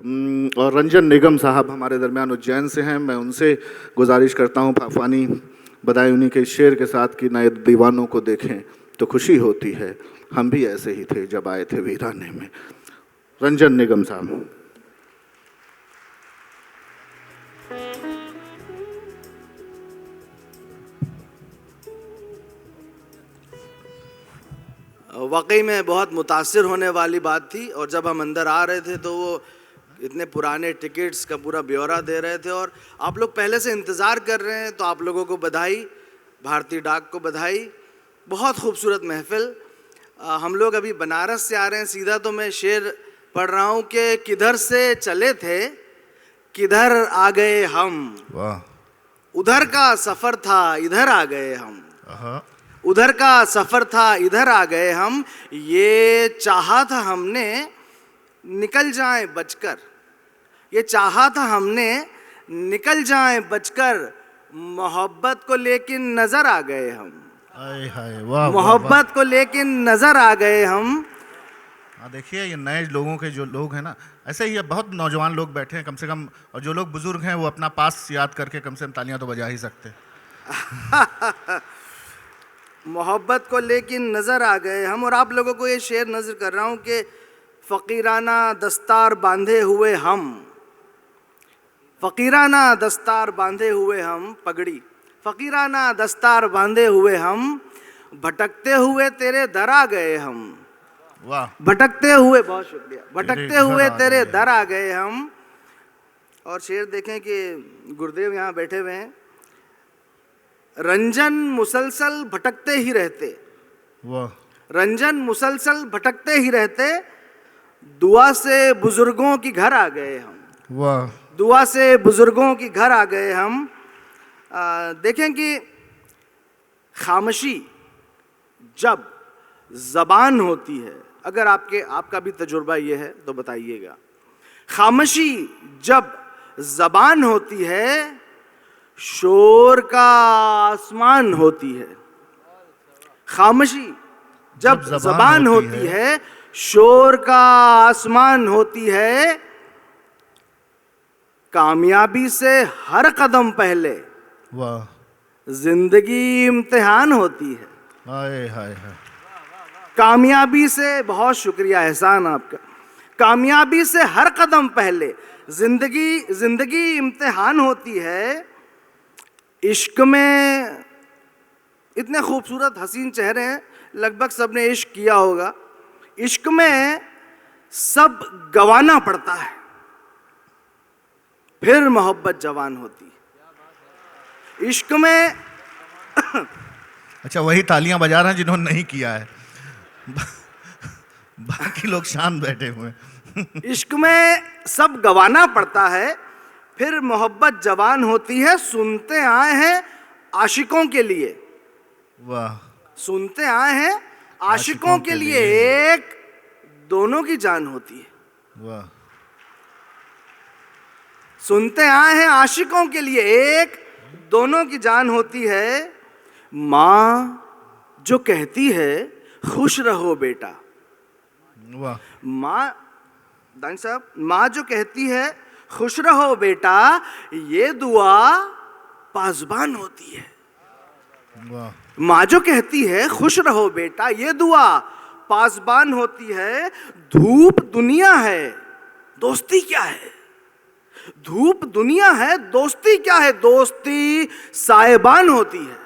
और रंजन निगम साहब हमारे दरमियान उज्जैन से हैं। मैं उनसे गुजारिश करता हूँ फाफानी बधाई उन्हीं के शेर के साथ कि नए दीवानों को देखें तो खुशी होती है, हम भी ऐसे ही थे जब आए थे वीराने में। रंजन निगम साहब। वाकई में बहुत मुतासिर होने वाली बात थी। और जब हम अंदर आ रहे थे तो वो इतने पुराने टिकट्स का पूरा ब्यौरा दे रहे थे और आप लोग पहले से इंतज़ार कर रहे हैं, तो आप लोगों को बधाई, भारतीय डाक को बधाई। बहुत खूबसूरत महफिल। हम लोग अभी बनारस से आ रहे हैं सीधा, तो मैं शेर पढ़ रहा हूँ कि किधर से चले थे किधर आ गए हम, वाह। उधर का सफ़र था इधर आ गए हम, हाँ। उधर का सफ़र था इधर आ गए हम, ये चाहा था हमने निकल जाए बचकर, ये चाहा था हमने निकल जाए बचकर, मोहब्बत को लेकिन नजर आ गए हम। हाय हाय, वाह। मोहब्बत को लेकिन नजर आ गए हम। हाँ, देखिए ये नए लोगों के जो लोग हैं ना, ऐसे ही बहुत नौजवान लोग बैठे हैं कम से कम, और जो लोग बुजुर्ग हैं वो अपना पास याद करके कम से कम तालियां तो बजा ही सकते। मोहब्बत को लेकिन नज़र आ गए हम। और आप लोगों को ये शेर नज़र कर रहा हूँ कि फ़कीराना दस्तार बांधे हुए हम, फ़कीराना दस्तार बांधे हुए हम, पगड़ी, फ़कीराना दस्तार बांधे हुए हम, भटकते हुए तेरे दर आ गए हम। वाह। भटकते हुए, बहुत शुक्रिया, भटकते हुए तेरे दर आ गए हम। और शेर देखें कि गुरुदेव यहाँ बैठे हुए हैं। रंजन मुसलसल भटकते ही रहते, वाह। रंजन मुसलसल भटकते ही रहते, दुआ से बुजुर्गों की घर आ गए हम, वाह। दुआ से बुजुर्गों की घर आ गए हम। देखें कि खामोशी जब ज़बान होती है, अगर आपका भी तजुर्बा ये है तो बताइएगा, खामोशी जब ज़बान होती है शोर का आसमान होती है। खामोशी जब ज़बान होती है शोर का आसमान होती है, कामयाबी से हर कदम पहले वाह। जिंदगी इम्तिहान होती है। हाय हाय हाय। कामयाबी से, बहुत शुक्रिया, एहसान आपका, कामयाबी से हर कदम पहले जिंदगी इम्तिहान होती है। इश्क में इतने खूबसूरत हसीन चेहरे हैं, लगभग सबने इश्क किया होगा। इश्क में सब गंवाना पड़ता है, फिर मोहब्बत जवान होती है। इश्क में अच्छा, वही तालियां बजा रहे हैं जिन्होंने नहीं किया है, बाकी लोग शांत बैठे हुए हैं। इश्क में सब गंवाना पड़ता है, फिर मोहब्बत जवान होती है। सुनते आए हैं आशिकों के लिए, वाह। सुनते आए हैं आशिकों के लिए, एक दोनों की जान होती है। वाह। सुनते आए हैं आशिकों के लिए, एक दोनों की जान होती है। माँ जो कहती है खुश रहो बेटा, वाह। माँ, दानी साहब, माँ जो कहती है खुश रहो बेटा, ये दुआ पासबान होती है। वाह। माँ जो कहती है खुश रहो बेटा, ये दुआ पासबान होती है। धूप दुनिया है दोस्ती क्या है, धूप दुनिया है दोस्ती क्या है, दोस्ती साहिबान होती है,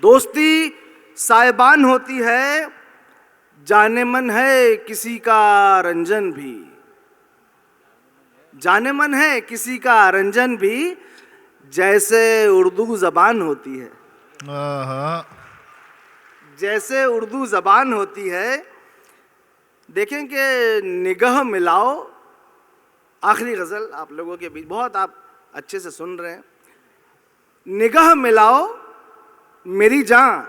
दोस्ती साहिबान होती है। जाने मन है किसी का रंजन भी, जाने मन है किसी का रंजन भी, जैसे उर्दू जबान होती है, जैसे उर्दू जबान होती है। देखें कि निगाह मिलाओ, आखिरी गज़ल आप लोगों के बीच, बहुत आप अच्छे से सुन रहे हैं। निगाह मिलाओ मेरी जान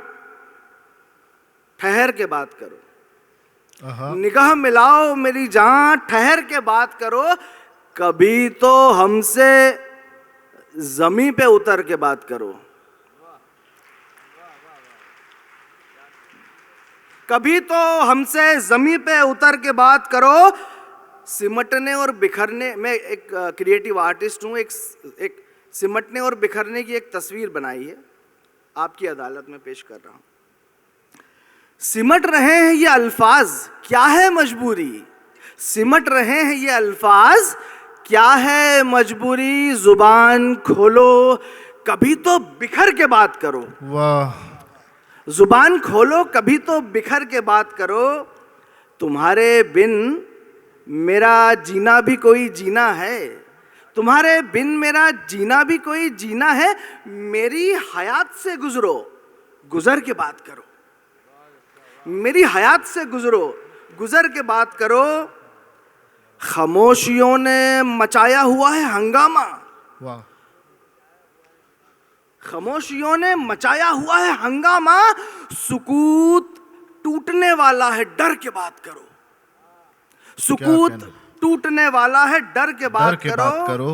ठहर के बात करो, निगाह मिलाओ मेरी जान ठहर के बात करो, कभी तो हमसे जमीन पे उतर के बात करो, कभी तो हमसे जमीन पे उतर के बात करो। सिमटने और बिखरने, मैं एक क्रिएटिव आर्टिस्ट हूँ, एक सिमटने और बिखरने की एक तस्वीर बनाई है, आपकी अदालत में पेश कर रहा हूँ। सिमट रहे हैं ये अल्फाज, क्या है मजबूरी? सिमट रहे हैं ये अल्फाज, क्या है मजबूरी? जुबान खोलो, कभी तो बिखर के बात करो। वाह, जुबान खोलो, कभी तो बिखर के बात करो। तुम्हारे बिन मेरा जीना भी कोई जीना है, तुम्हारे बिन मेरा जीना भी कोई जीना है। मेरी हयात से गुजरो, गुजर के बात करो। मेरी हयात से गुजरो, गुजर के बात करो। खामोशियों ने मचाया हुआ है हंगामा, वाह, खामोशियों ने मचाया हुआ है हंगामा। सुकूत टूटने वाला है, डर के बात करो। सुकूत कहना? टूटने वाला है, डर के डर बात के बात करो। करो।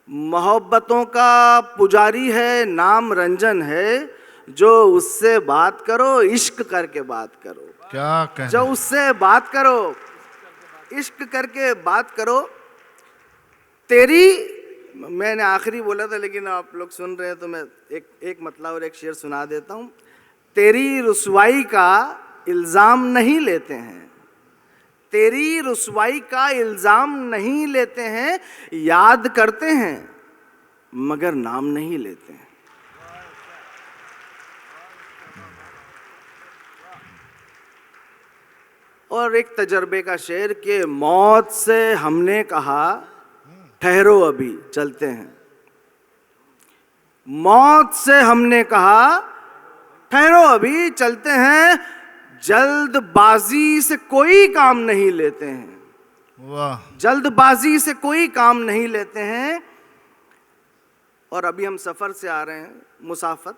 मोहब्बतों का पुजारी है, नाम रंजन है, जो उससे बात करो, इश्क करके बात करो। क्या कहना? जो उससे बात करो, इश्क करके बात करो। तेरी, मैंने आखिरी बोला था लेकिन आप लोग सुन रहे हैं तो मैं एक मतलब और एक शेर सुना देता हूँ। तेरी रुसवाई का इल्ज़ाम नहीं लेते हैं, तेरी रुसवाई का इल्ज़ाम नहीं लेते हैं। याद करते हैं मगर नाम नहीं लेते हैं। और एक तजर्बे का शेर कि मौत से हमने कहा ठहरो अभी चलते हैं। मौत से हमने कहा ठहरो अभी चलते हैं। जल्दबाजी से कोई काम नहीं लेते हैं, वाह, जल्दबाजी से कोई काम नहीं लेते हैं। और अभी हम सफर से आ रहे हैं, मुसाफत।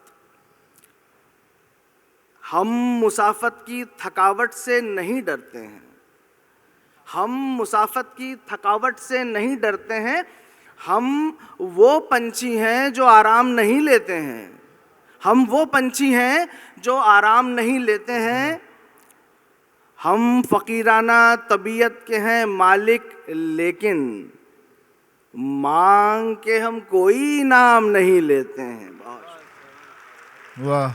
हम मुसाफत की थकावट से नहीं डरते हैं, हम मुसाफत की थकावट से नहीं डरते हैं। हम वो पंछी हैं जो आराम नहीं लेते हैं, हम वो पंछी हैं जो आराम नहीं लेते हैं। हम फकीराना तबीयत के हैं मालिक, लेकिन मांग के हम कोई इनाम नहीं लेते हैं। वाह।